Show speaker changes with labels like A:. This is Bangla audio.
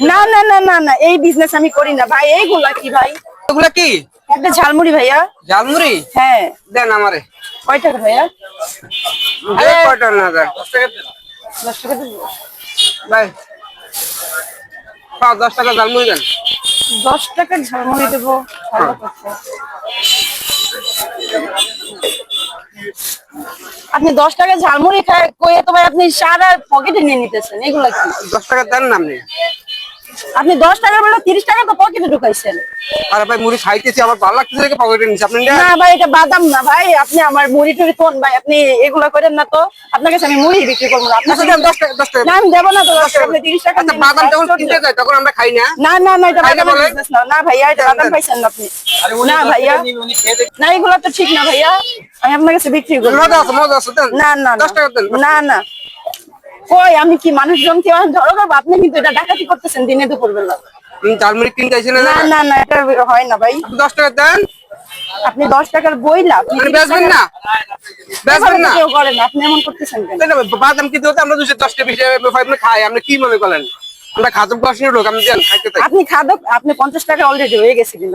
A: না না না না না, এই বিজনেস আমি করি না ভাই। এইগুলা কি ভাই?
B: এগুলা কি?
A: একটা ঝালমুড়ি ভাইয়া।
B: ঝালমুড়ি?
A: হ্যাঁ।
B: দেন আমারে।
A: কয় টাকা ভাইয়া?
B: দেন কয়টা না দেন? 10 টাকা দেন।
A: 10 টাকা দেবো?
B: ভাই 10 টাকা ঝালমুড়ি দেন।
A: 10 টাকার ঝালমুড়ি দেবো? ভালো কথা। আপনি 10 টাকা ঝালমুড়ি খায় কয়ে তো ভাই আপনি সারা পকেটে নিয়ে নিতেছেন। এগুলা কি?
B: 10 টাকা দেন না আপনি।
A: আপনি 10 টাকা বলে 30 টাকা তো পকেটে ঢুকাইছেন।
B: আরে ভাই মুড়ি খাইতেছি আমার ভালো লাগতেছে দেখে পকেটে নিছি আপনি
A: না ভাই, এটা বাদাম না ভাই। আপনি আমার মুড়ি টুড়ি কোন ভাই? আপনি এগুলা করেন না তো। আপনার কাছে আমি মুড়ি বিক্রি করবো না। আপনার কাছে
B: 10 টাকা 10 টাকা।
A: না, আমি দেবো না তো। 10 টাকা। আপনি 30 টাকা
B: আচ্ছা
A: দিন।
B: বাদাম যখন কিনতে যাই তখন আমরা খাই না।
A: না না না, এটা
B: খাই না
A: বাদামের
B: বলেন?
A: বিজনেস না। না ভাইয়া, এটা বাদাম পাইছেন না আপনি। না ভাইয়া, না এগুলা তো ঠিক না ভাইয়া। আমি আপনার কাছে বিক্রি করবো না।
B: মজা আছে দেন।
A: না না
B: 10 টাকা দেন।
A: না না, কই আমি কি মানুষজন কি ধরো করবো? আপনি কিন্তু এটা ডাকাতি করতেছেন দিনে দুপুর বেলা।
B: ঝালমুড়ি কিনতে আইছেন
A: না
B: না?
A: না না, এটা হয় না ভাই।
B: 10 টাকা দেন।
A: আপনি 10 টাকার বইলা আপনি
B: মানে
A: 30
B: বেচবেন
A: টাকা-
B: না? বেচবেন না?
A: কেউ করেন না। আপনি এমন করতেছেন কেন?
B: তাই না, বাদাম কিনতে হতে আমরা 210 টাকা 20 টাকা আপনি খাই আপনি কি মনে করেন? আমরা খাদক বাসনের লোক আমি দেন খাইতে থাকি।
A: আপনি খাদক, আপনি 50 টাকা অলরেডি হয়ে গেছে কিন্তু।